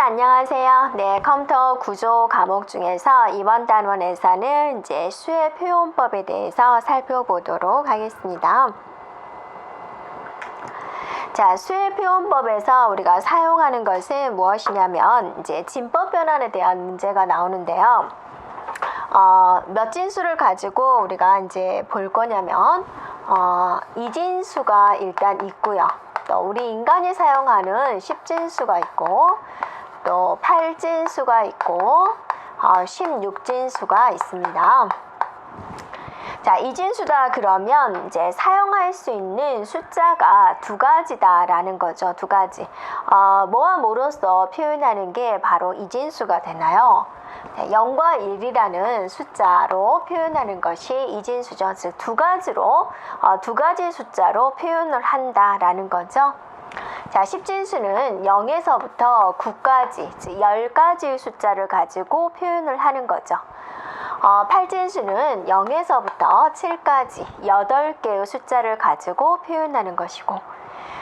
안녕하세요. 네, 컴퓨터 구조 과목 중에서 이번 단원에서는 이제 수의 표현법에 대해서 살펴보도록 하겠습니다. 자, 수의 표현법에서 우리가 사용하는 것은 무엇이냐면 이제 진법 변환에 대한 문제가 나오는데요. 몇 진수를 가지고 우리가 이제 볼 거냐면 이진수가 일단 있고요. 또 우리 인간이 사용하는 10진수가 있고 또 8진수가 있고 16진수가 있습니다. 자, 이진수다 그러면 이제 사용할 수 있는 숫자가 두 가지다라는 거죠. 두 가지. 뭐와 뭐로서 표현하는 게 바로 이진수가 되나요? 0과 1이라는 숫자로 표현하는 것이 이진수죠. 즉 두 가지 숫자로 표현을 한다라는 거죠. 자, 10진수는 0에서부터 9까지, 즉 10가지의 숫자를 가지고 표현을 하는 거죠. 8진수는 0에서부터 7까지 8개의 숫자를 가지고 표현하는 것이고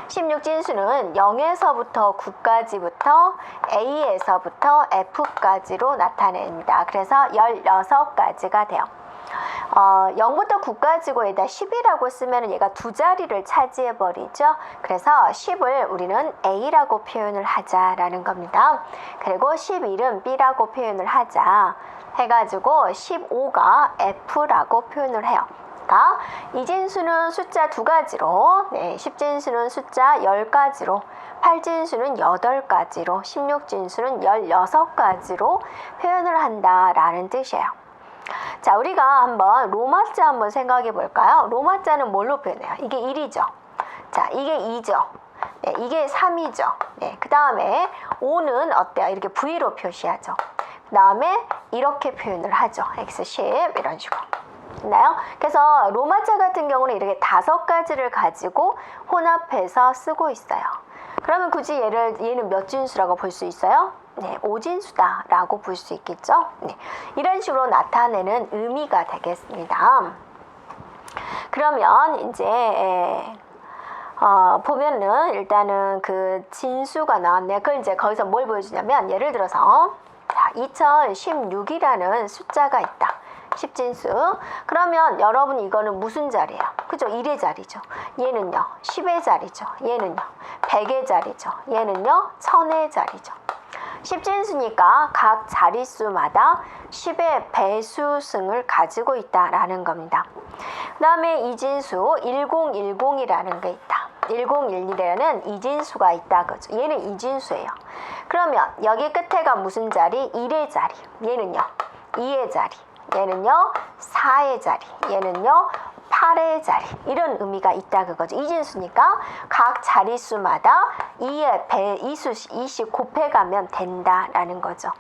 16진수는 0에서부터 9까지부터 A에서부터 F까지로 나타냅니다. 그래서 16가지가 돼요. 0부터 9까지고 여기다 10이라고 쓰면 얘가 두 자리를 차지해 버리죠. 그래서 10을 우리는 A라고 표현을 하자라는 겁니다. 그리고 11은 B라고 표현을 하자 해가지고 15가 F라고 표현을 해요. 그러니까 이진수는 숫자 두 가지로, 10진수는 숫자 10가지로, 8진수는 8가지로, 16진수는 16가지로 표현을 한다라는 뜻이에요. 자, 우리가 한번 로마자 한번 생각해 볼까요? 로마자는 뭘로 표현해요? 이게 1이죠. 자, 이게 2죠. 네, 이게 3이죠. 네, 그 다음에 5는 어때요? 이렇게 V로 표시하죠. 그 다음에 이렇게 표현을 하죠. X10 이런 식으로. 있나요? 그래서 로마자 같은 경우는 이렇게 5가지를 가지고 혼합해서 쓰고 있어요. 그러면 굳이 얘는 몇 진수라고 볼 수 있어요? 네, 5진수다 라고 볼 수 있겠죠? 네, 이런 식으로 나타내는 의미가 되겠습니다. 그러면 이제 보면은 일단은 그 진수가 나왔네요. 그걸 이제 거기서 뭘 보여주냐면 예를 들어서 2016이라는 숫자가 있다. 10진수. 그러면 여러분 이거는 무슨 자리예요? 그죠? 1의 자리죠. 얘는요 10의 자리죠. 얘는요 100의 자리죠. 얘는요 1000의 자리죠. 10진수니까 각 자릿수마다 10의 배수승을 가지고 있다라는 겁니다. 그 다음에 이진수 1010이라는 게 있다. 1011이라는 이진수가 있다 그죠? 얘는 이진수예요. 그러면 여기 끝에가 무슨 자리? 1의 자리. 얘는요 2의 자리. 얘는요 4의 자리. 얘는요 8의 자리. 이런 의미가 있다 그거죠. 이진수니까 각 자릿수마다 2씩 곱해가면 된다라는 거죠.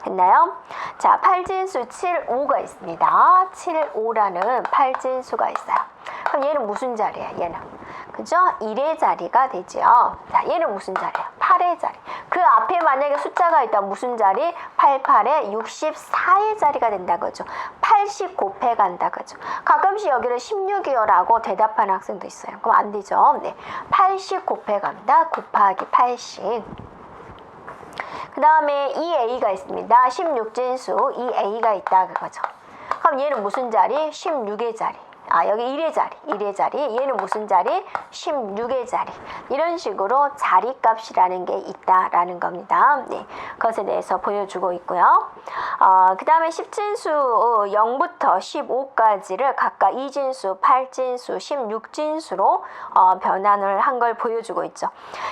됐나요? 자, 8진수 7, 5가 있습니다. 7, 5라는 8진수가 있어요. 그럼 얘는 무슨 자리예요? 얘는 그죠? 1의 자리가 되죠. 자, 얘는 무슨 자리예요? 8의 자리. 그 앞에 만약에 숫자가 있다 무슨 자리? 88에 64의 자리가 된다 그죠? 80 곱해간다 그죠? 가끔씩 여기를 16이요 라고 대답하는 학생도 있어요. 그럼 안 되죠. 네, 80 곱해간다. 곱하기 80. 그 다음에 2A가 있습니다. 16진수 2A가 있다 그거죠. 그럼 얘는 무슨 자리? 16의 자리. 여기 1의 자리. 얘는 무슨 자리? 16의 자리. 이런 식으로 자리값이라는 게 있다라는 겁니다. 네, 그것에 대해서 보여주고 있고요. 그 다음에 10진수 0부터 15까지를 각각 2진수, 8진수, 16진수로 변환을 한 걸 보여주고 있죠.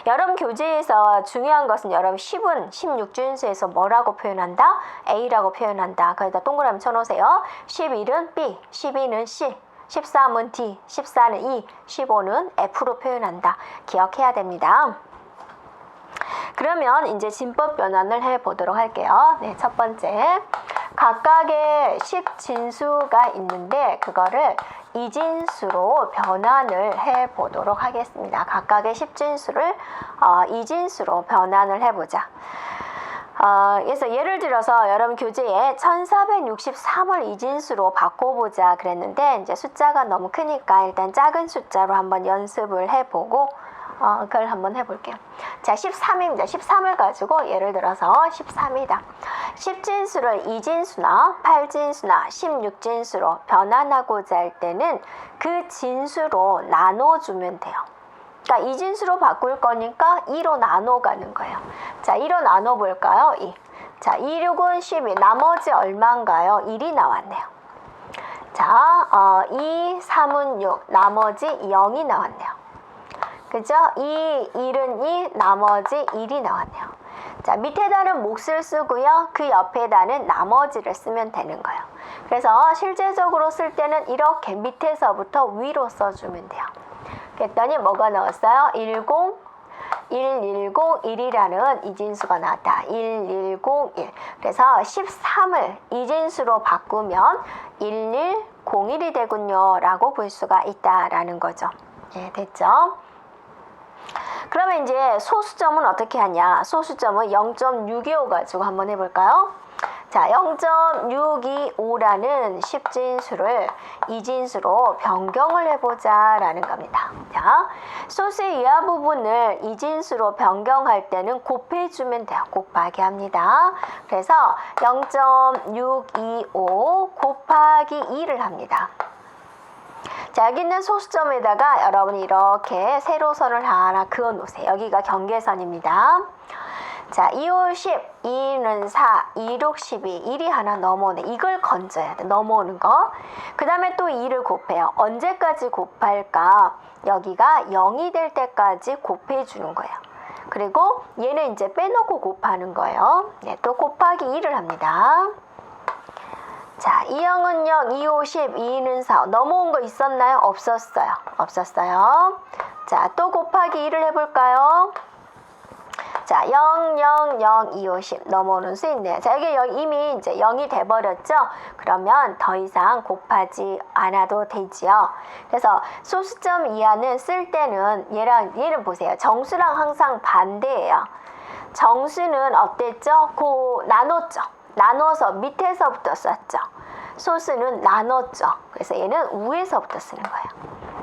여러분 교재에서 중요한 것은 여러분 10은 16진수에서 뭐라고 표현한다? A라고 표현한다. 거기다 동그라미 쳐놓으세요. 11은 B, 12는 C. 13은 D, 14는 E, 15는 F로 표현한다. 기억해야 됩니다. 그러면 이제 진법 변환을 해보도록 할게요. 네, 첫 번째. 각각의 10진수가 있는데 그거를 이진수로 변환을 해보도록 하겠습니다. 각각의 10진수를 이진수로 변환을 해보자. 그래서 예를 들어서 여러분 교재에 1463을 이진수로 바꿔보자 그랬는데 이제 숫자가 너무 크니까 일단 작은 숫자로 한번 연습을 해보고 그걸 한번 해볼게요. 자, 13입니다. 13을 가지고 예를 들어서 13이다. 10진수를 2진수나 8진수나 16진수로 변환하고자 할 때는 그 진수로 나눠주면 돼요. 그러니까 2진수로 바꿀 거니까 2로 나눠가는 거예요. 자, 2로 나눠볼까요? 2. 자, 2, 6은 12. 나머지 얼마인가요? 1이 나왔네요. 자, 2, 3은 6. 나머지 0이 나왔네요. 그죠? 2, 1은 2. 나머지 1이 나왔네요. 자, 밑에다는 몫을 쓰고요. 그 옆에다는 나머지를 쓰면 되는 거예요. 그래서 실제적으로 쓸 때는 이렇게 밑에서부터 위로 써주면 돼요. 그랬더니 뭐가 나왔어요? 110, 1이라는 이진수가 나왔다. 1101. 그래서 13을 이진수로 바꾸면 1101이 되군요. 라고 볼 수가 있다라는 거죠. 예, 됐죠? 그러면 이제 소수점은 어떻게 하냐? 소수점은 0.625 가지고 한번 해볼까요? 자, 0.625라는 10진수를 2진수로 변경을 해보자 라는 겁니다. 자, 소수의 이하 부분을 2진수로 변경할 때는 곱해주면 돼요. 곱하기 합니다. 그래서 0.625 곱하기 2를 합니다. 자, 여기 있는 소수점에다가 여러분이 이렇게 세로선을 하나 그어 놓으세요. 여기가 경계선입니다. 자, 2, 5, 10, 2는 4, 2, 6, 12, 1이 하나 넘어오네. 이걸 건져야 돼. 넘어오는 거. 그 다음에 또 2를 곱해요. 언제까지 곱할까? 여기가 0이 될 때까지 곱해주는 거예요. 그리고 얘는 이제 빼놓고 곱하는 거예요. 네, 또 곱하기 2를 합니다. 자, 2형은 0, 2, 5, 10, 2는 4. 넘어온 거 있었나요? 없었어요. 없었어요. 자, 또 곱하기 2를 해볼까요? 자, 0, 0, 0, 2, 5, 10 넘어오는 수 있네요. 자, 이게 이미 이제 0이 돼버렸죠? 그러면 더 이상 곱하지 않아도 되지요. 그래서 소수점 이하는 쓸 때는 얘는 보세요. 정수랑 항상 반대예요. 정수는 어땠죠? 나눴죠. 나눠서 밑에서부터 썼죠. 소수는 나눴죠. 그래서 얘는 위에서부터 쓰는 거예요.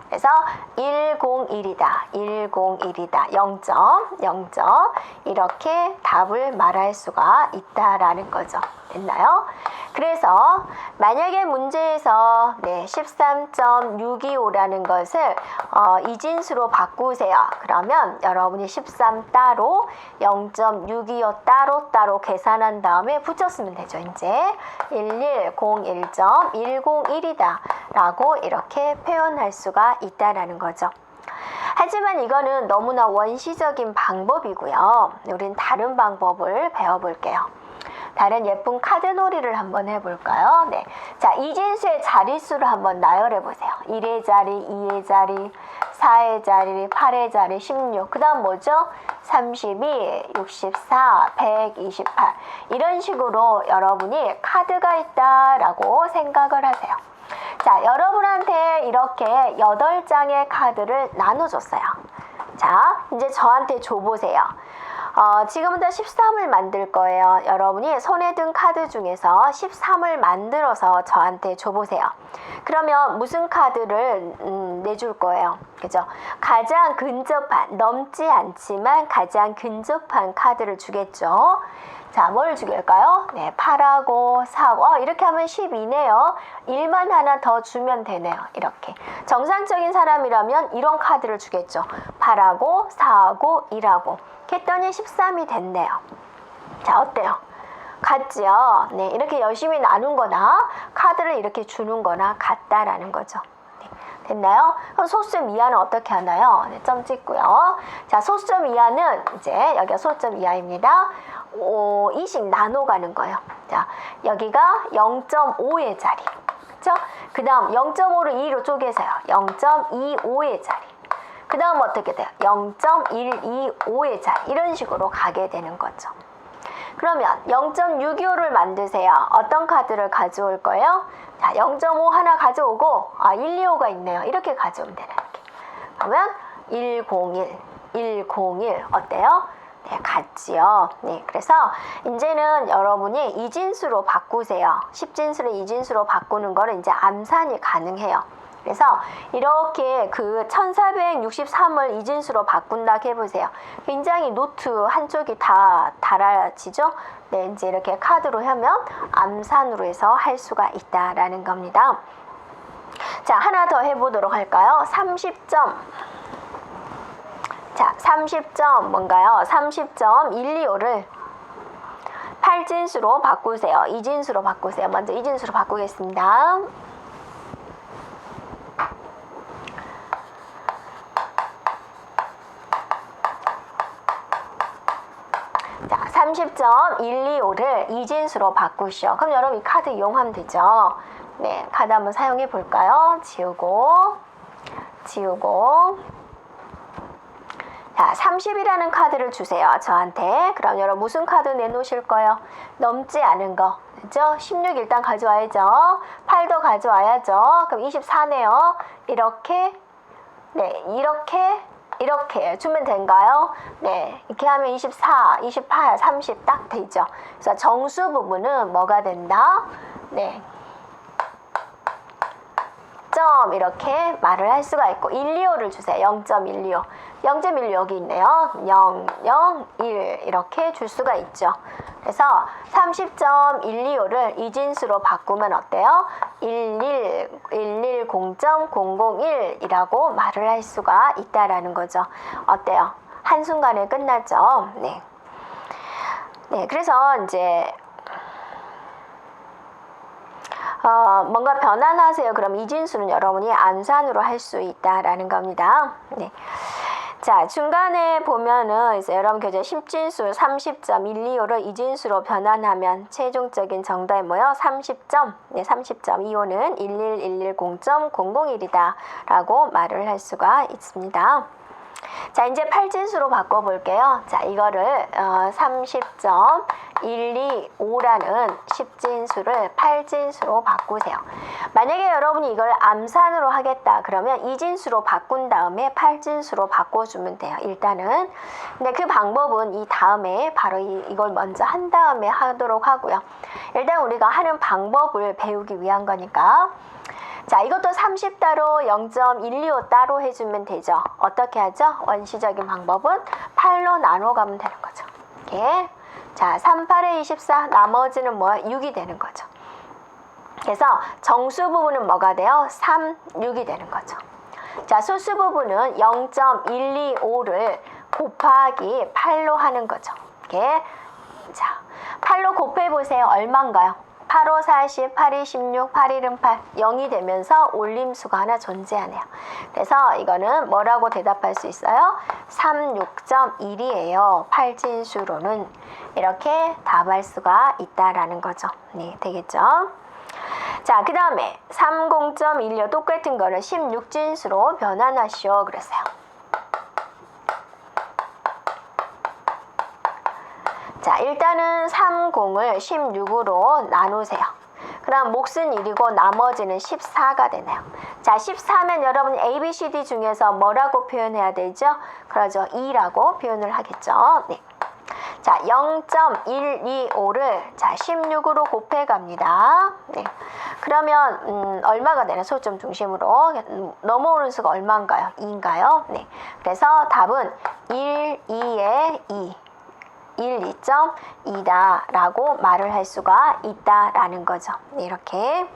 그래서 101이다. 101이다. 0.0 이렇게 답을 말할 수가 있다라는 거죠. 됐나요? 그래서 만약에 문제에서 13.625라는 것을 이진수로 바꾸세요. 그러면 여러분이 13 따로 0.625 따로 계산한 다음에 붙였으면 되죠. 이제 1101.101이다 라고 이렇게 표현할 수가 있다라는 거죠. 하지만 이거는 너무나 원시적인 방법이고요. 우린 다른 방법을 배워볼게요. 다른 예쁜 카드놀이를 한번 해볼까요? 네. 자, 이진수의 자릿수를 한번 나열해 보세요. 1의 자리, 2의 자리, 4의 자리, 8의 자리, 16. 그 다음 뭐죠? 32, 64, 128. 이런 식으로 여러분이 카드가 있다라고 생각을 하세요. 자, 여러분한테 이렇게 8장의 카드를 나눠줬어요. 자, 이제 저한테 줘보세요. 지금부터 13을 만들 거예요. 여러분이 손에 든 카드 중에서 13을 만들어서 저한테 줘보세요. 그러면 무슨 카드를 내줄 거예요? 그죠? 가장 근접한, 넘지 않지만 가장 근접한 카드를 주겠죠. 자, 뭘 주길까요? 네, 8하고 4하고 이렇게 하면 12네요. 1만 하나 더 주면 되네요. 이렇게. 정상적인 사람이라면 이런 카드를 주겠죠. 8하고 4하고 1하고. 했더니 13이 됐네요. 자, 어때요? 같지요? 네, 이렇게 열심히 나눈 거나 카드를 이렇게 주는 거나 같다라는 거죠. 네, 됐나요? 그럼 소수점 이하는 어떻게 하나요? 네, 점 찍고요. 자, 소수점 이하는 이제 여기가 소수점 이하입니다. 2씩 나눠가는 거예요. 자, 여기가 0.5의 자리. 그쵸? 그 다음 0.5를 2로 쪼개서요. 0.25의 자리. 그 다음 어떻게 돼요? 0.125의 자리. 이런 식으로 가게 되는 거죠. 그러면 0.625를 만드세요. 어떤 카드를 가져올 거예요? 자, 0.5 하나 가져오고 125가 있네요. 이렇게 가져오면 되는 거예요. 그러면 101 어때요? 네, 같지요. 네, 그래서 이제는 여러분이 이진수로 바꾸세요. 10진수를 이진수로 바꾸는 거는 이제 암산이 가능해요. 그래서 이렇게 그 1463을 이진수로 바꾼다 해보세요. 굉장히 노트 한쪽이 다 달아지죠? 네, 이제 이렇게 카드로 하면 암산으로 해서 할 수가 있다라는 겁니다. 자, 하나 더 해보도록 할까요? 30점. 자, 30점 뭔가요? 30점 125를 8진수로 바꾸세요. 이진수로 바꾸세요. 먼저 이진수로 바꾸겠습니다. 자, 30점 125를 이진수로 바꾸시오. 그럼 여러분 이 카드 이용하면 되죠. 네, 카드 한번 사용해 볼까요? 지우고 지우고. 자, 30이라는 카드를 주세요. 저한테. 그럼 여러분 무슨 카드 내놓으실 거예요? 넘지 않은 거. 그죠? 16 일단 가져와야죠. 8도 가져와야죠. 그럼 24네요. 이렇게, 네, 이렇게 주면 된가요? 네, 이렇게 하면 24, 28, 30 딱 되죠. 그래서 정수 부분은 뭐가 된다? 네. 점 이렇게 말을 할 수가 있고 125를 주세요. 0.125. 0.125 여기 있네요. 0, 0, 1 이렇게 줄 수가 있죠. 그래서 30.125를 이진수로 바꾸면 어때요? 110.001이라고 말을 할 수가 있다라는 거죠. 어때요? 한순간에 끝났죠. 네. 네, 그래서 이제 뭔가 변환하세요. 그럼 이진수는 여러분이 암산으로 할 수 있다라는 겁니다. 네. 자, 중간에 보면은 이제 여러분 교재 10진수 30.125를 이진수로 변환하면 최종적인 정답이 뭐예요? 30점. 네, 30.25는 11110.001이다 라고 말을 할 수가 있습니다. 자, 이제 8진수로 바꿔볼게요. 자, 이거를 30.125라는 10진수를 8진수로 바꾸세요. 만약에 여러분이 이걸 암산으로 하겠다 그러면 2진수로 바꾼 다음에 8진수로 바꿔주면 돼요. 일단은. 근데 그 방법은 이 다음에 바로 이걸 먼저 한 다음에 하도록 하고요. 일단 우리가 하는 방법을 배우기 위한 거니까. 자, 이것도 30따로 0.125 따로 해주면 되죠. 어떻게 하죠? 원시적인 방법은 8로 나눠 가면 되는 거죠. 이렇게. 자, 3, 8에 24 나머지는 뭐야? 6이 되는 거죠. 그래서 정수 부분은 뭐가 돼요? 3, 6이 되는 거죠. 자, 소수 부분은 0.125를 곱하기 8로 하는 거죠. 이렇게. 자, 8로 곱해보세요. 얼마인가요? 8, 5, 40, 8, 2, 16, 8, 1은 8, 0이 되면서 올림수가 하나 존재하네요. 그래서 이거는 뭐라고 대답할 수 있어요? 36.1이에요. 8진수로는. 이렇게 답할 수가 있다라는 거죠. 네, 되겠죠? 자, 그 다음에 30.125 똑같은 거를 16진수로 변환하시오. 그랬어요. 자, 일단은 30을 16으로 나누세요. 그럼 몫은 1이고 나머지는 14가 되네요. 자, 14면 여러분 A, B, C, D 중에서 뭐라고 표현해야 되죠? 그러죠. 2라고 표현을 하겠죠. 네. 자, 0.125를 자 16으로 곱해 갑니다. 네. 그러면 얼마가 되나? 소점 중심으로 넘어오는 수가 얼마인가요? 2인가요? 네. 그래서 답은 1, 2에 2. 1, 2.2다 라고 말을 할 수가 있다라는 거죠. 이렇게.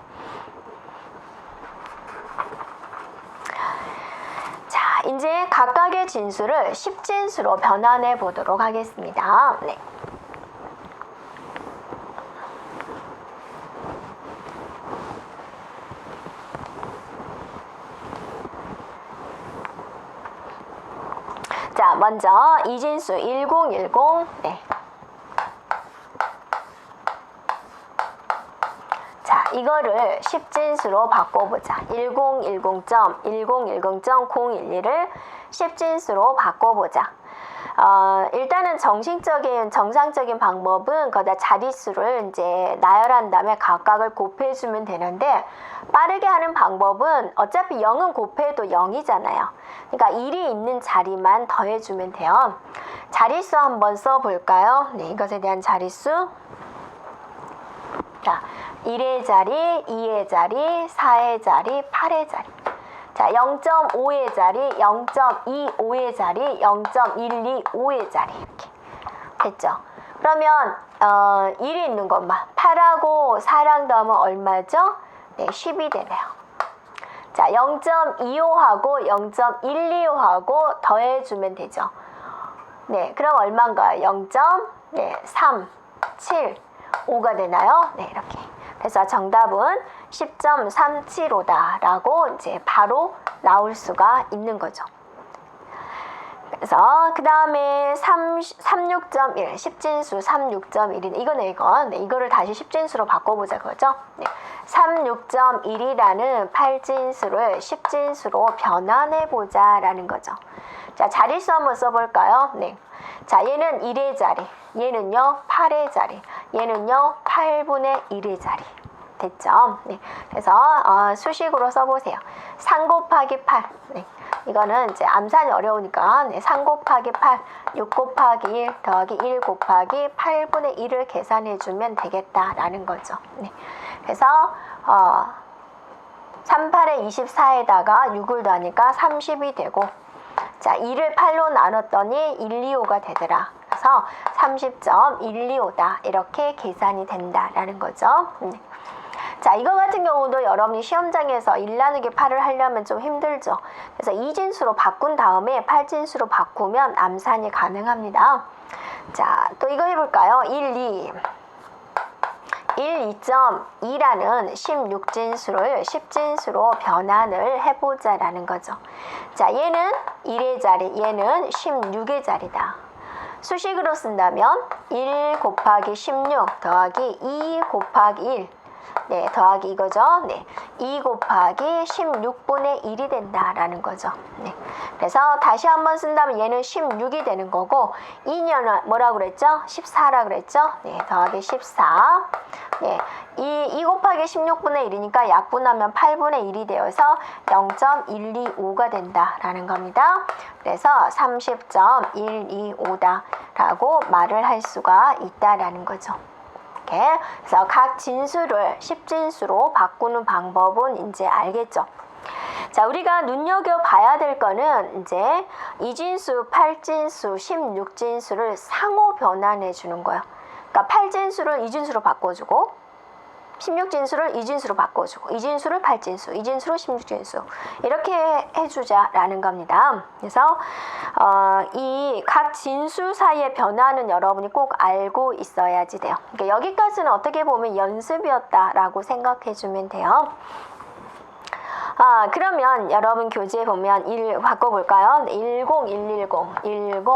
자, 이제 각각의 진수를 10진수로 변환해 보도록 하겠습니다. 네. 자, 먼저 이진수 1010. 네. 자, 이거를 10진수로 바꿔보자. 1010.1010.011을 10진수로 바꿔보자. 일단은 정상적인 방법은 거기다 자릿수를 이제 나열한 다음에 각각을 곱해주면 되는데, 빠르게 하는 방법은 어차피 0은 곱해도 0이잖아요. 그러니까 1이 있는 자리만 더해주면 돼요. 자릿수 한번 써볼까요? 네, 이것에 대한 자릿수. 자, 1의 자리, 2의 자리, 4의 자리, 8의 자리. 자, 0.5의 자리, 0.25의 자리, 0.125의 자리 이렇게 됐죠? 그러면 1이 있는 것만 8하고 4랑 더하면 얼마죠? 네, 10이 되네요. 자, 0.25하고 0.125하고 더해주면 되죠. 네, 그럼 얼마인가요? 0.375가 되나요? 네, 이렇게. 그래서 정답은 10.375다 라고 이제 바로 나올 수가 있는 거죠. 그래서 그 다음에 36.1 10진수 36.1인 이거는 네, 이거를 다시 10진수로 바꿔보자 그거죠. 네. 36.1이라는 8진수를 10진수로 변환해보자 라는 거죠. 자, 자릿수 한번 써볼까요? 네. 자, 얘는 1의 자리, 얘는요 8의 자리, 얘는요 8분의 1의 자리 됐죠? 네. 그래서 수식으로 써보세요. 3 곱하기 8 네. 이거는 이제 암산이 어려우니까 3 곱하기 8, 6 곱하기 1 더하기 1 곱하기 8분의 1을 계산해주면 되겠다라는 거죠. 네. 그래서 38에 24에다가 6을 더하니까 30이 되고 자 2를 8로 나눴더니 125가 되더라. 그래서 30.125다 이렇게 계산이 된다라는 거죠. 네. 자, 이거 같은 경우도 여러분이 시험장에서 1 나누기 8을 하려면 좀 힘들죠. 그래서 2진수로 바꾼 다음에 8진수로 바꾸면 암산이 가능합니다. 자, 또 이거 해볼까요? 1, 2.2라는 16진수를 10진수로 변환을 해보자라는 거죠. 자, 얘는 1의 자리, 얘는 16의 자리다. 수식으로 쓴다면 1 곱하기 16 더하기 2 곱하기 1 네, 더하기 이거죠. 네, 2 곱하기 16분의 1이 된다라는 거죠. 네, 그래서 다시 한번 쓴다면 얘는 16이 되는 거고 2년은 뭐라고 그랬죠? 14라고 그랬죠? 네, 더하기 14. 네, 2 곱하기 16분의 1이니까 약분하면 8분의 1이 되어서 0.125가 된다라는 겁니다. 그래서 30.125다 라고 말을 할 수가 있다라는 거죠. 그래서 각 진수를 10진수로 바꾸는 방법은 이제 알겠죠. 자, 우리가 눈여겨봐야 될 거는 이제 2진수, 8진수, 16진수를 상호 변환해 주는 거예요. 그러니까 8진수를 2진수로 바꿔주고 16진수를 2진수로 바꿔주고 2진수를 8진수, 2진수로 16진수 이렇게 해주자라는 겁니다. 그래서 이 각 진수 사이의 변화는 여러분이 꼭 알고 있어야지 돼요. 그러니까 여기까지는 어떻게 보면 연습이었다라고 생각해주면 돼요. 그러면 여러분 교재에 보면 1 바꿔볼까요? 10110, 100,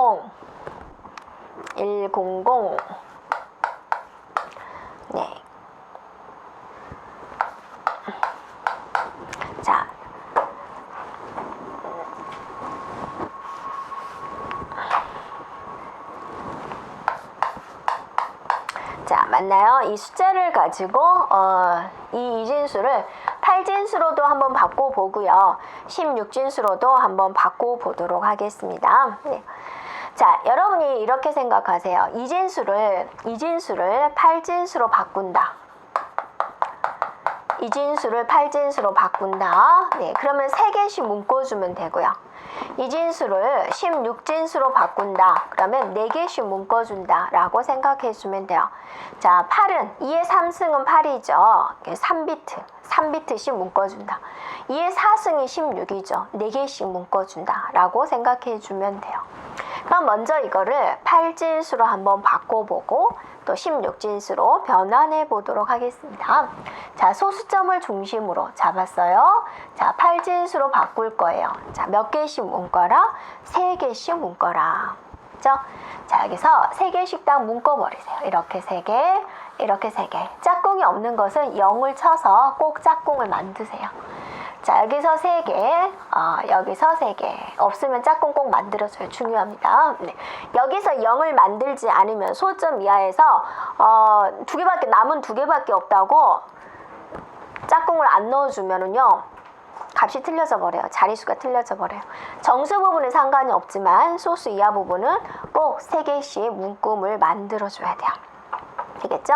네. 자, 맞나요? 이 숫자를 가지고 이 이진수를 8진수로도 한번 바꿔보고요. 16진수로도 한번 바꿔보도록 하겠습니다. 네. 자, 여러분이 이렇게 생각하세요. 이진수를 8진수로 바꾼다. 이진수를 8진수로 바꾼다. 네, 그러면 3개씩 묶어주면 되고요. 이진수를 16진수로 바꾼다. 그러면 4개씩 묶어준다 라고 생각해주면 돼요. 자, 8은 2의 3승은 8이죠. 3비트씩 묶어준다. 2의 4승이 16이죠. 4개씩 묶어준다 라고 생각해주면 돼요. 그럼 먼저 이거를 8진수로 한번 바꿔보고 또 16진수로 변환해 보도록 하겠습니다. 자, 소수점을 중심으로 잡았어요. 자, 8진수로 바꿀 거예요. 자, 몇 개씩 묶어라? 3개씩 묶어라. 그죠? 자, 여기서 3개씩 딱 묶어버리세요. 이렇게 3개, 이렇게 3개. 짝꿍이 없는 것은 0을 쳐서 꼭 짝꿍을 만드세요. 자, 여기서 3개, 여기서 3개. 없으면 짝꿍 꼭 만들어줘요. 중요합니다. 네. 여기서 0을 만들지 않으면 소점 이하에서 남은 2개밖에 없다고 짝꿍을 안 넣어주면은요, 값이 틀려져 버려요. 자릿수가 틀려져 버려요. 정수 부분은 상관이 없지만 소수 이하 부분은 꼭 3개씩 문구를 만들어줘야 돼요. 되겠죠?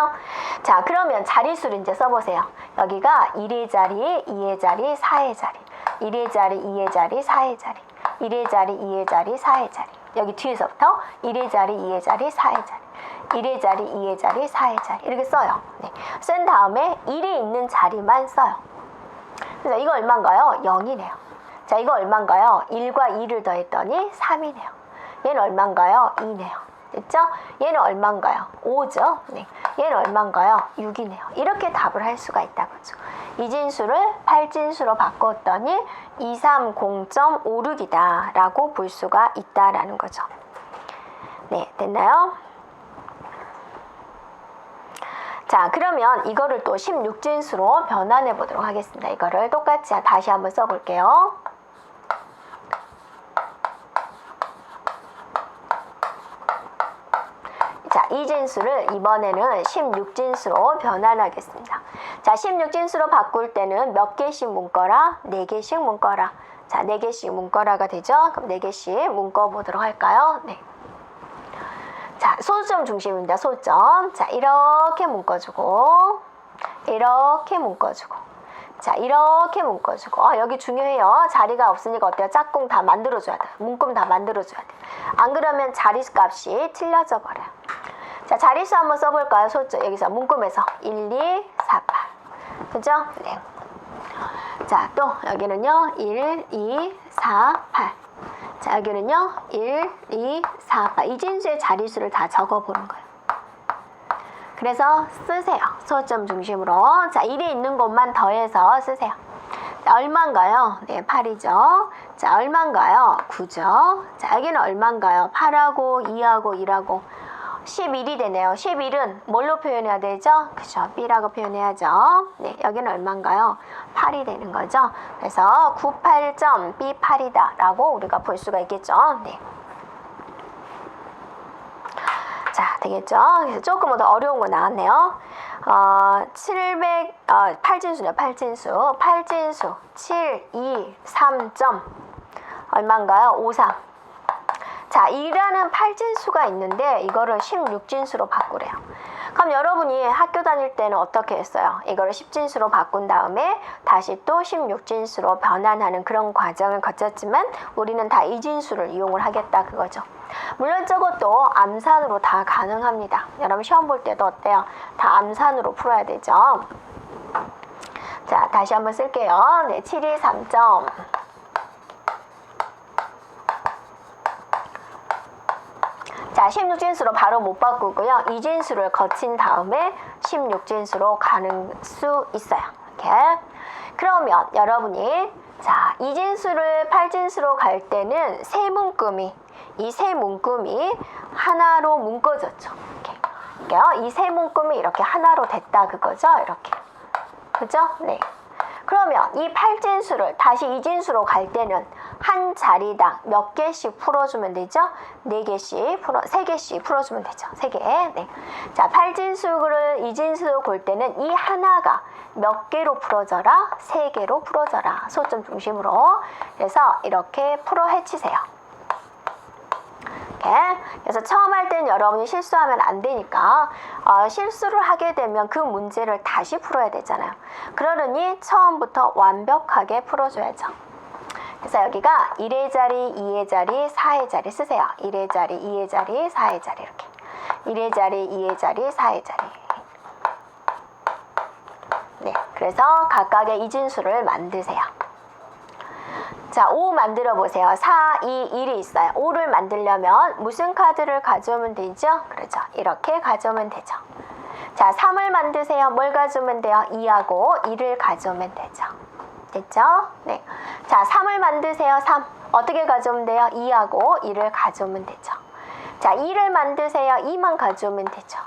자, 그러면 자릿수를 이제 써보세요. 여기가 1의 자리, 2의 자리, 4의 자리. 1의 자리, 2의 자리, 4의 자리. 1의 자리, 2의 자리, 4의 자리. 여기 뒤에서부터 1의 자리, 2의 자리, 4의 자리. 1의 자리, 2의 자리, 4의 자리. 이렇게 써요. 네. 쓴 다음에 1이 있는 자리만 써요. 그래서 이거 얼마인가요? 0이네요. 자, 이거 얼마인가요? 1과 2를 더했더니 3이네요. 얘는 얼마인가요? 2네요. 됐죠? 얘는 얼마인가요? 5죠? 네. 얘는 얼마인가요? 6이네요. 이렇게 답을 할 수가 있다고죠. 이진수를 8진수로 바꿨더니 230.56이다 라고 볼 수가 있다라는 거죠. 네, 됐나요? 자, 그러면 이거를 또 16진수로 변환해 보도록 하겠습니다. 이거를 똑같이 다시 한번 써볼게요. 자, 이 진수를 이번에는 16진수로 변환하겠습니다. 자, 16진수로 바꿀 때는 몇 개씩 문거라? 4개씩 문거라. 자, 4개씩 문거라가 되죠? 그럼 4개씩 문거 보도록 할까요? 네. 자, 소점 중심입니다. 소점. 자, 이렇게 묶어주고, 이렇게 묶어주고, 자, 이렇게 묶어주고. 여기 중요해요. 자리가 없으니까 어때요? 짝꿍 다 만들어줘야 돼. 문금 다 만들어줘야 돼. 안 그러면 자리값이 틀려져 버려요. 자, 자리수 한번 써볼까요? 소점. 여기서 문금에서 1, 2, 4, 8. 그죠? 네. 자, 또 여기는요. 1, 2, 4, 8. 자, 여기는요. 1, 2, 4, 8. 이 진수의 자리수를 다 적어보는 거예요. 그래서 쓰세요. 소점 중심으로. 자, 1이 있는 곳만 더해서 쓰세요. 자, 얼마인가요? 네, 8이죠. 자, 얼마인가요? 9죠. 자, 여기는 얼마인가요? 8하고 2하고 1하고 11이 되네요. 11은 뭘로 표현해야 되죠? 그죠? B라고 표현해야죠. 네, 여기는 얼마인가요? 8이 되는 거죠. 그래서 98.B8이다 라고 우리가 볼 수가 있겠죠. 네. 자, 되겠죠? 그래서 조금 더 어려운 거 나왔네요. 8진수네요. 8진수. 8진수. 7, 2, 3. 얼마인가요? 53. 자, 2라는 8진수가 있는데 이거를 16진수로 바꾸래요. 그럼 여러분이 학교 다닐 때는 어떻게 했어요? 이거를 10진수로 바꾼 다음에 다시 또 16진수로 변환하는 그런 과정을 거쳤지만 우리는 다 이진수를 이용을 하겠다 그거죠. 물론 저것도 암산으로 다 가능합니다. 여러분 시험 볼 때도 어때요? 다 암산으로 풀어야 되죠. 자, 다시 한번 쓸게요. 네, 7, 2, 3. 자, 16진수로 바로 못 바꾸고요. 이진수를 거친 다음에 16진수로 가는 수 있어요. 이렇게. 그러면 여러분이 자, 이진수를 8진수로 갈 때는 세 문금이 이 세 문금이 하나로 묶어졌죠. 이렇게. 이 세 문금이 이렇게 하나로 됐다 그거죠. 이렇게. 그죠? 네. 그러면 이 8진수를 다시 이진수로 갈 때는 한 자리당 몇 개씩 풀어주면 되죠? 3개씩 풀어주면 되죠. 3개. 네. 자, 8진수를 이진수로 골 때는 이 하나가 몇 개로 풀어져라? 3개로 풀어져라. 소점 중심으로. 그래서 이렇게 풀어 헤치세요. 그래서 처음 할 때는 여러분이 실수하면 안 되니까 실수를 하게 되면 그 문제를 다시 풀어야 되잖아요. 그러니 처음부터 완벽하게 풀어줘야죠. 그래서 여기가 1의 자리, 2의 자리, 4의 자리 쓰세요. 1의 자리, 2의 자리, 4의 자리 이렇게. 1의 자리, 2의 자리, 4의 자리. 네, 그래서 각각의 이진수를 만드세요. 자, 5 만들어 보세요. 4, 2, 1이 있어요. 5를 만들려면 무슨 카드를 가져오면 되죠? 그렇죠. 이렇게 가져오면 되죠. 자, 3을 만드세요. 뭘 가져오면 돼요? 2하고 1을 가져오면 되죠. 됐죠? 네. 자, 3을 만드세요. 3. 어떻게 가져오면 돼요? 2하고 1을 가져오면 되죠. 자, 2를 만드세요. 2만 가져오면 되죠.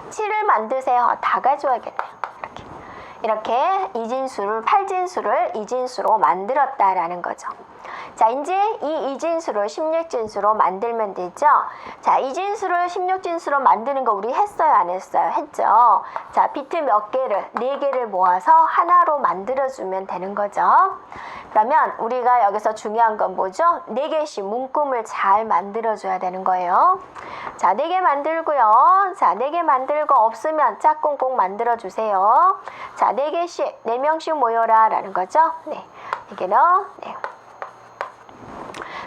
7을 만드세요. 다 가져와야겠네요. 이렇게 이진수를 8진수를 이진수로 만들었다라는 거죠. 자, 이제 이 이진수를 16진수로 만들면 되죠. 자, 이진수를 16진수로 만드는 거 우리 했어요, 안 했어요? 했죠. 자, 비트 몇 개를 4개를 모아서 하나로 만들어주면 되는 거죠. 그러면 우리가 여기서 중요한 건 뭐죠? 4개씩 문금을 잘 만들어줘야 되는 거예요. 자, 4개 만들고요. 자, 4개 만들고 없으면 짝꿍 꼭 만들어주세요. 자, 4개씩, 4명씩 모여라 라는 거죠. 네. 이게는 네.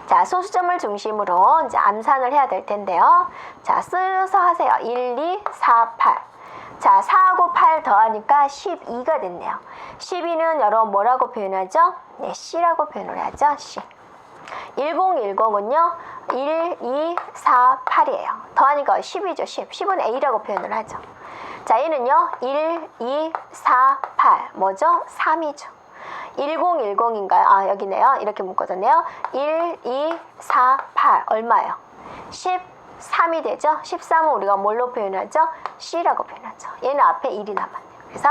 자, 소수점을 중심으로 이제 암산을 해야 될 텐데요. 자, 쓰여서 하세요. 1, 2, 4, 8. 자, 4하고 8 더하니까 12가 됐네요. 12는 여러분 뭐라고 표현하죠? 네, C라고 표현을 하죠. C. 1010은요. 1, 2, 4, 8이에요. 더하니까 10이죠. 10. 10은 A라고 표현을 하죠. 자, 얘는요. 1, 2, 4, 8. 뭐죠? 3이죠. 1010인가요? 아, 여기네요. 이렇게 묶어졌네요. 1, 2, 4, 8. 얼마예요? 13이 되죠? 13은 우리가 뭘로 표현하죠? C라고 표현하죠. 얘는 앞에 1이 남았네요. 그래서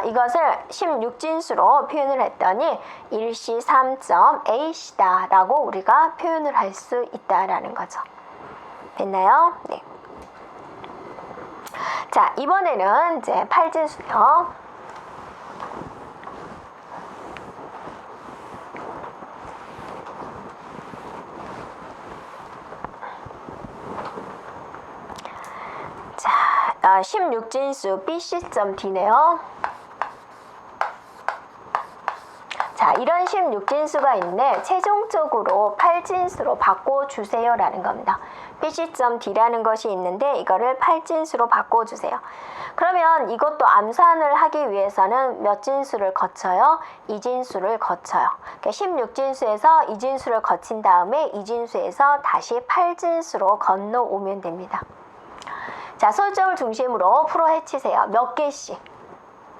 이것을 16진수로 표현을 했더니 1C3.AC다 라고 우리가 표현을 할 수 있다라는 거죠. 됐나요? 네. 자, 이번에는 이제 8진수요. 자, 16진수 BC.D네요. 자, 이런 16진수가 있는데 최종적으로 8진수로 바꿔주세요 라는 겁니다. BC.D라는 것이 있는데 이거를 8진수로 바꿔주세요. 그러면 이것도 암산을 하기 위해서는 몇 진수를 거쳐요? 2진수를 거쳐요. 그러니까 16진수에서 2진수를 거친 다음에 2진수에서 다시 8진수로 건너오면 됩니다. 자, 소수점을 중심으로 풀어 헤치세요. 몇 개씩?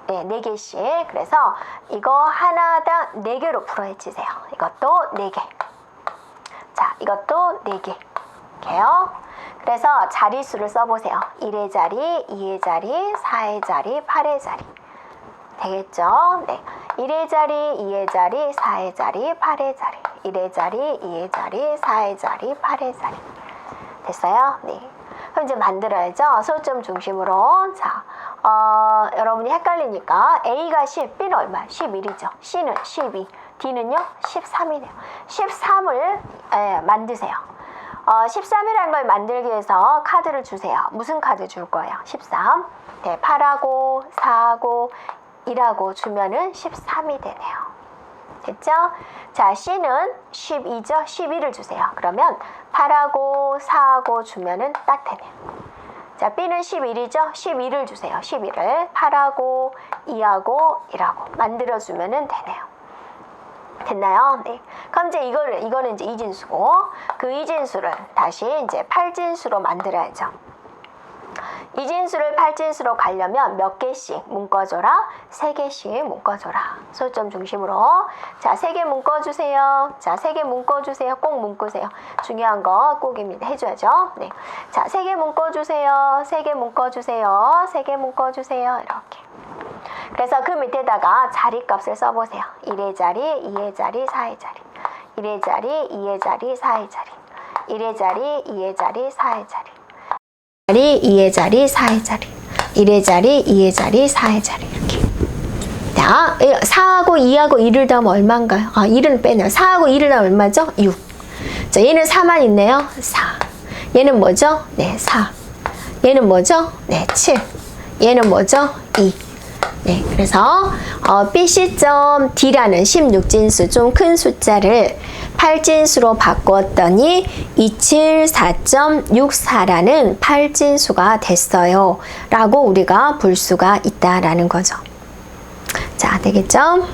네, 4개씩. 그래서 이거 하나당 4개로 풀어 헤치세요. 이것도 4개. 자, 이것도 4개. 이렇게요. 그래서 자릿수를 써보세요. 1의 자리, 2의 자리, 4의 자리, 8의 자리. 되겠죠? 네. 1의 자리, 2의 자리, 4의 자리, 8의 자리. 1의 자리, 2의 자리, 4의 자리, 8의 자리. 됐어요? 네. 그럼 이제 만들어야죠. 소수점 중심으로. 자, 여러분이 헷갈리니까 A가 10, B는 얼마야? 11이죠. C는 12, D는요? 13이네요. 13을 만드세요. 13이라는 걸 만들기 위해서 카드를 주세요. 무슨 카드 줄 거예요? 13. 네, 8하고 4하고 1하고 주면은 13이 되네요. 됐죠? 자, C는 12죠? 12를 주세요. 그러면 8하고 4하고 주면은 딱 되네요. 자, B는 11이죠? 12를 주세요. 12를 8하고 2하고 1하고 만들어주면은 되네요. 됐나요? 네. 그럼 이제 이거는 이제 2진수고 그 2진수를 다시 이제 8진수로 만들어야죠. 2진수를 8진수로 가려면 몇 개씩 묶어줘라? 3개씩 묶어줘라. 소수점 중심으로. 자, 3개 묶어주세요. 자, 3개 묶어주세요. 꼭 묶으세요. 중요한 거 꼭입니다. 해줘야죠. 네. 자, 3개 묶어주세요. 3개 묶어주세요. 3개 묶어주세요. 이렇게. 그래서 그 밑에다가 자리값을 써보세요. 1의 자리, 2의 자리, 4의 자리. 1의 자리, 2의 자리, 4의 자리. 1의 자리, 2의 자리, 4의 자리. 2의 자리, 4의 자리. 1의 자리, 2의 자리, 4의 자리. 이렇게. 자, 4하고 2하고 1을 더하면 얼마인가요? 1은 빼내요. 4하고 2를 더하면 얼마죠? 6. 자, 얘는 4만 있네요. 4. 얘는 뭐죠? 네, 4. 얘는 뭐죠? 네, 7. 얘는 뭐죠? 2. 네, 그래서 BC.D라는 16진수 좀 큰 숫자를 8진수로 바꿨더니 274.64라는 8진수가 됐어요 라고 우리가 볼 수가 있다라는 거죠. 자, 되겠죠?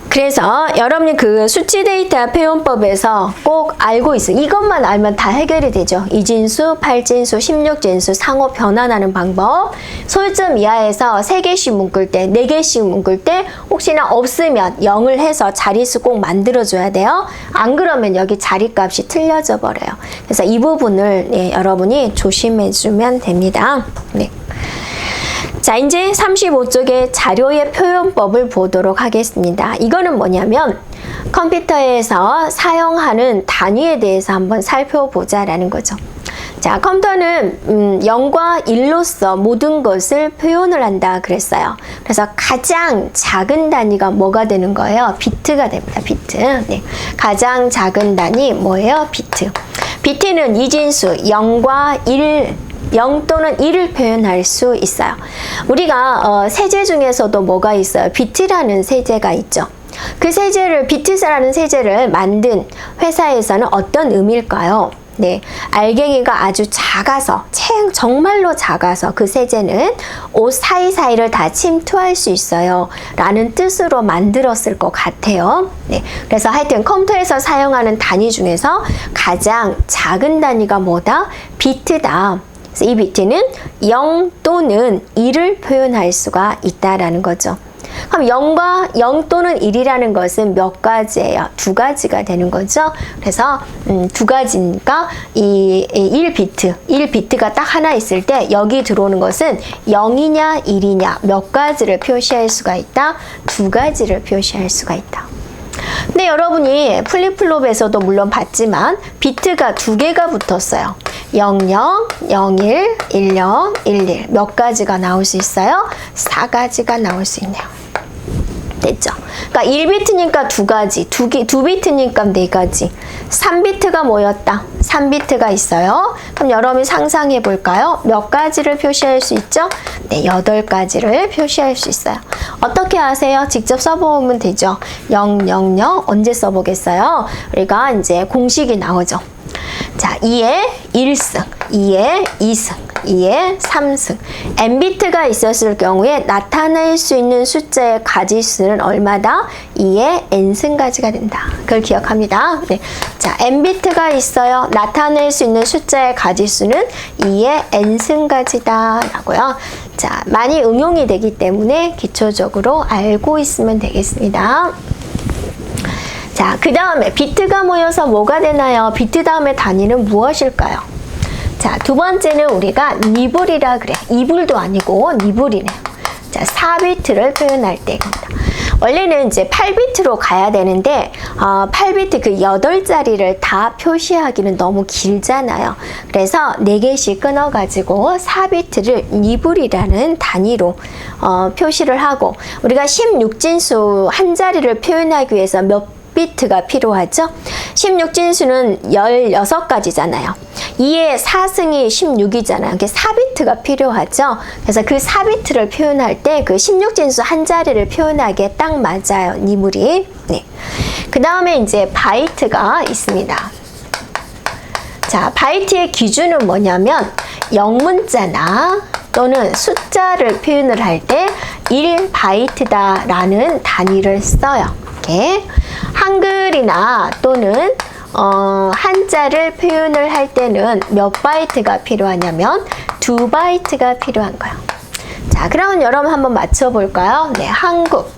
그래서 여러분이 그 수치 데이터 표현법에서 꼭 알고 있어요. 이것만 알면 다 해결이 되죠. 2진수, 8진수, 16진수 상호 변환하는 방법. 소수점 이하에서 3개씩 묶을 때, 4개씩 묶을 때 혹시나 없으면 0을 해서 자릿수 꼭 만들어줘야 돼요. 안 그러면 여기 자리값이 틀려져 버려요. 그래서 이 부분을 여러분이 조심해주면 됩니다. 네. 자, 이제 35쪽의 자료의 표현법을 보도록 하겠습니다. 이거는 뭐냐면 컴퓨터에서 사용하는 단위에 대해서 한번 살펴보자라는 거죠. 자, 컴퓨터는 0과 1로서 모든 것을 표현을 한다 그랬어요. 그래서 가장 작은 단위가 뭐가 되는 거예요? 비트가 됩니다. 비트. 네. 가장 작은 단위 뭐예요? 비트. 비트는 이진수 0과 1 0 또는 1을 표현할 수 있어요. 우리가 세제 중에서도 뭐가 있어요? 비트라는 세제가 있죠. 그 세제를, 비트라는 세제를 만든 회사에서는 어떤 의미일까요? 네, 알갱이가 아주 작아서, 정말로 작아서 그 세제는 옷 사이사이를 다 침투할 수 있어요 라는 뜻으로 만들었을 것 같아요. 네, 그래서 하여튼 컴퓨터에서 사용하는 단위 중에서 가장 작은 단위가 뭐다? 비트다. 그래서 이 비트는 0 또는 1을 표현할 수가 있다라는 거죠. 그럼 0 또는 1이라는 것은 몇 가지예요? 두 가지가 되는 거죠. 그래서 두 가지니까 이 1비트가 딱 하나 있을 때 여기 들어오는 것은 0이냐 1이냐 몇 가지를 표시할 수가 있다? 두 가지를 표시할 수가 있다. 근데 여러분이 플립플롭에서도 물론 봤지만 비트가 두 개가 붙었어요. 00, 01, 10, 11 몇 가지가 나올 수 있어요? 4가지가 나올 수 있네요. 됐죠? 그러니까 1비트니까 두 가지, 2비트니까 4가지, 3비트가 뭐였다? 3비트가 있어요. 그럼 여러분이 상상해 볼까요? 몇 가지를 표시할 수 있죠? 네, 8가지를 표시할 수 있어요. 어떻게 아세요? 직접 써보면 되죠. 0, 0, 0 언제 써보겠어요? 우리가 이제 공식이 나오죠. 자, 2에 1승, 2에 2승, 2에 3승. n비트가 있었을 경우에 나타낼 수 있는 숫자의 가지수는 얼마다? 2에 n승가지가 된다. 그걸 기억합니다. 네. 자, n비트가 있어요. 나타낼 수 있는 숫자의 가지수는 2에 n승가지다 라고요. 자, 많이 응용이 되기 때문에 기초적으로 알고 있으면 되겠습니다. 자, 그 다음에 비트가 모여서 뭐가 되나요? 비트 다음에 단위는 무엇일까요? 자, 두 번째는 우리가 니블이라 그래. 이불도 아니고 니블이네요. 자, 4비트를 표현할 때입니다. 원래는 이제 8비트로 가야 되는데 8비트 그 8자리를 다 표시하기는 너무 길잖아요. 그래서 4개씩 끊어가지고 4비트를 니블이라는 단위로 표시를 하고, 우리가 16진수 한 자리를 표현하기 위해서 몇 비트가 필요하죠? 16진수는 16가지잖아요. 2의 4승이 16이잖아요. 그게 4비트가 필요하죠? 그래서 그 4비트를 표현할 때 그 16진수 한 자리를 표현하기에 딱 맞아요. 니물이. 네. 그 다음에 이제 바이트가 있습니다. 자, 바이트의 기준은 뭐냐면 영문자나 또는 숫자를 표현을 할 때 1바이트다 라는 단위를 써요. 이렇게. 한글이나 또는 한자를 표현을 할 때는 몇 바이트가 필요하냐면 2바이트가 필요한 거예요. 자, 그러면 여러분 한번 맞춰볼까요? 네, 한국.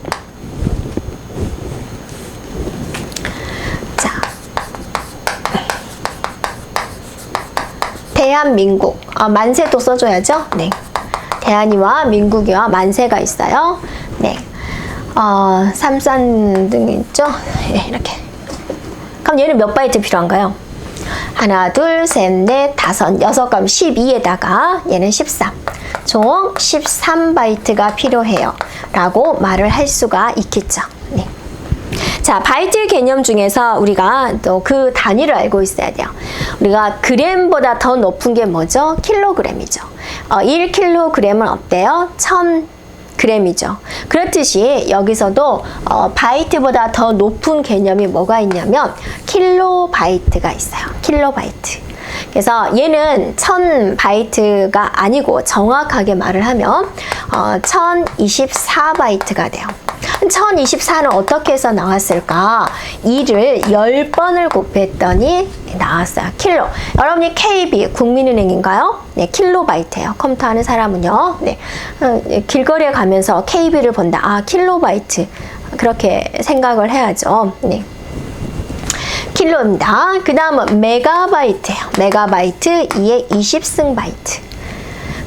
자, 대한민국. 만세도 써줘야죠. 네, 대한이와 민국이와 만세가 있어요. 네. 삼산 등이 있죠? 네, 이렇게. 그럼 얘는 몇 바이트 필요한가요? 하나, 둘, 셋, 넷, 다섯, 여섯, 그럼 12에다가 얘는 13. 총 13바이트가 필요해요. 라고 말을 할 수가 있겠죠. 네. 자, 바이트 개념 중에서 우리가 또 그 단위를 알고 있어야 돼요. 우리가 그램보다 더 높은 게 뭐죠? 킬로그램이죠. 1kg은 어때요? 1000g이죠. 그렇듯이 여기서도 바이트보다 더 높은 개념이 뭐가 있냐면 킬로바이트가 있어요. 킬로바이트. 그래서 얘는 1000바이트가 아니고 정확하게 말을 하면 1024바이트가 돼요. 1024는 어떻게 해서 나왔을까? 2를 10번을 곱했더니 나왔어요. 킬로. 여러분이 KB 국민은행인가요? 네, 킬로바이트예요. 컴퓨터 하는 사람은요. 네, 길거리에 가면서 KB를 본다. 아, 킬로바이트. 그렇게 생각을 해야죠. 네. 킬로입니다. 그 다음은 메가바이트예요. 메가바이트 2에 20승 바이트.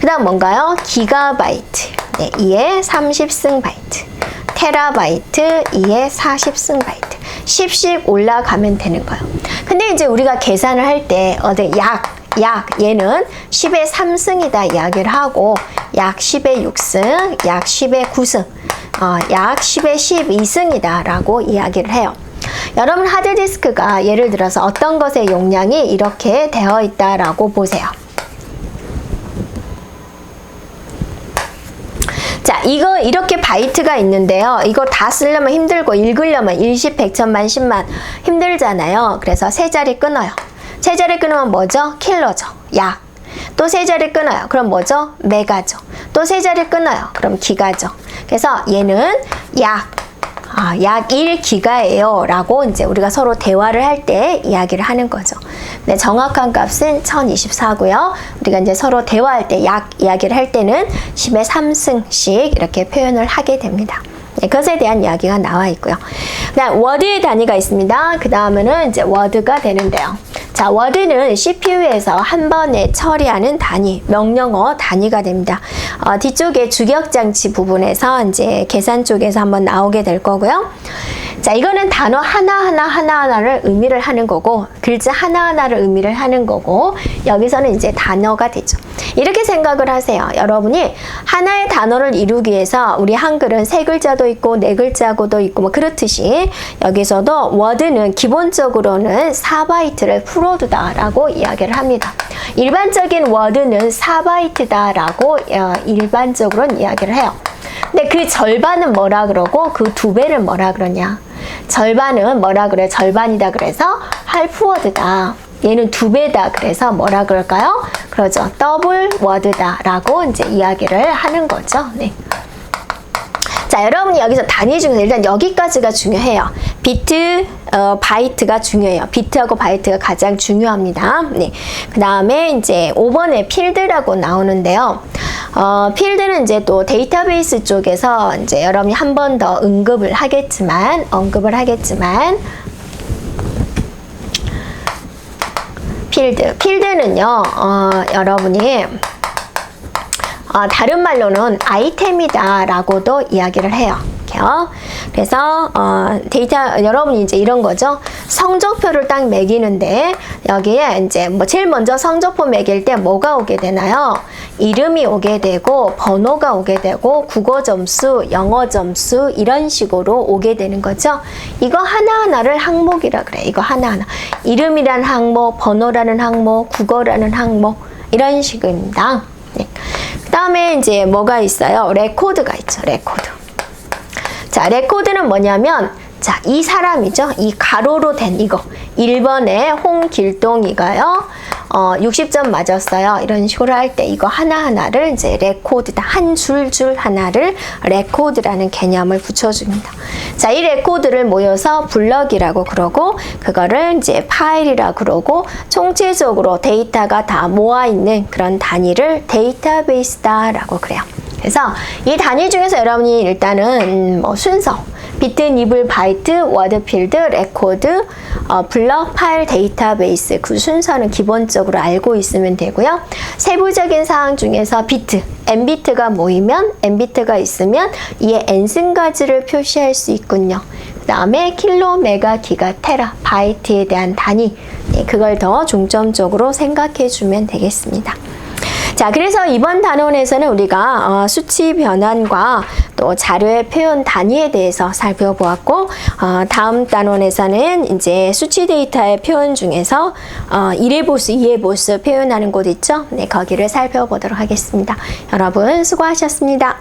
그 다음 뭔가요? 기가바이트. 네, 2에 30승 바이트. 테라바이트 2에 40승 바이트. 10씩 올라가면 되는 거예요. 근데 이제 우리가 계산을 할 때 얘는 10의 3승이다 이야기를 하고, 약 10의 6승, 약 10의 9승, 약 10의 12승이다 라고 이야기를 해요. 여러분 하드디스크가 예를 들어서 어떤 것의 용량이 이렇게 되어 있다라고 보세요. 이거 이렇게 바이트가 있는데요. 이거 다 쓰려면 힘들고 읽으려면 일십, 백천만, 십만 힘들잖아요. 그래서 세 자리 끊어요. 세 자리 끊으면 뭐죠? 킬로죠. 약. 또 세 자리 끊어요. 그럼 뭐죠? 메가죠. 또 세 자리 끊어요. 그럼 기가죠. 그래서 얘는 약 1기가예요 라고 이제 우리가 서로 대화를 할 때 이야기를 하는 거죠. 네, 정확한 값은 1024고요. 우리가 이제 서로 대화할 때 약 이야기를 할 때는 10의 3승씩 이렇게 표현을 하게 됩니다. 네, 그것에 대한 이야기가 나와 있고요. 그다음 워드의 단위가 있습니다. 그 다음에는 이제 워드가 되는데요. 자, 워드는 CPU에서 한 번에 처리하는 단위, 명령어 단위가 됩니다. 뒤쪽에 주격장치 부분에서 이제 계산 쪽에서 한번 나오게 될 거고요. 자, 이거는 단어 하나하나를 의미를 하는 거고, 글자 하나하나를 의미를 하는 거고, 여기서는 이제 단어가 되죠. 이렇게 생각을 하세요. 여러분이 하나의 단어를 이루기 위해서 우리 한글은 세 글자도 있고 네 글자고도 있고 뭐 그렇듯이 여기서도 워드는 기본적으로는 4바이트를 풀어두다라고 이야기를 합니다. 일반적인 워드는 4바이트다라고 일반적으로는 이야기를 해요. 근데 그 절반은 뭐라 그러고 그 2배는 뭐라 그러냐? 절반은 뭐라 그래? 절반이다 그래서 할프워드다. 얘는 2배다 그래서 뭐라 그럴까요? 그러죠. 더블 워드다 라고 이제 이야기를 하는 거죠. 네. 자, 여러분이 여기서 단위 중에서 일단 여기까지가 중요해요. 비트, 바이트가 중요해요. 비트하고 바이트가 가장 중요합니다. 네. 그 다음에 이제 5번에 필드라고 나오는데요. 필드는 이제 또 데이터베이스 쪽에서 이제 여러분이 한 번 더 언급을 하겠지만, 필드는요, 여러분이 다른 말로는 아이템이다 라고도 이야기를 해요. 그래서 여러분이 이제 이런 거죠. 성적표를 딱 매기는데 여기에 이제 뭐 제일 먼저 성적표 매길 때 뭐가 오게 되나요? 이름이 오게 되고 번호가 오게 되고 국어 점수, 영어 점수 이런 식으로 오게 되는 거죠. 이거 하나하나를 항목이라 그래. 이거 하나하나. 이름이라는 항목, 번호라는 항목, 국어라는 항목 이런 식입니다. 네. 그 다음에 이제 뭐가 있어요? 레코드가 있죠. 레코드. 자, 레코드는 뭐냐면, 자, 이 사람이죠. 이 가로로 된 이거. 1번에 홍길동이가요. 60점 맞았어요. 이런 식으로 할 때 이거 하나하나를 이제 레코드다. 한 줄 하나를 레코드라는 개념을 붙여줍니다. 자, 이 레코드를 모여서 블럭이라고 그러고, 그거를 이제 파일이라고 그러고, 총체적으로 데이터가 다 모아있는 그런 단위를 데이터베이스다라고 그래요. 그래서 이 단위 중에서 여러분이 일단은 뭐 순서, 비트, 니블, 바이트, 워드, 필드, 레코드, 블럭, 파일, 데이터베이스 그 순서는 기본적으로 알고 있으면 되고요. 세부적인 사항 중에서 비트, n비트가 모이면 n비트가 있으면 이에 n승가지를 표시할 수 있군요. 그 다음에 킬로, 메가, 기가, 테라, 바이트에 대한 단위 그걸 더 중점적으로 생각해 주면 되겠습니다. 자, 그래서 이번 단원에서는 우리가 수치 변환과 또 자료의 표현 단위에 대해서 살펴보았고, 다음 단원에서는 이제 수치 데이터의 표현 중에서 1의 보수, 2의 보수 표현하는 곳 있죠? 네, 거기를 살펴보도록 하겠습니다. 여러분 수고하셨습니다.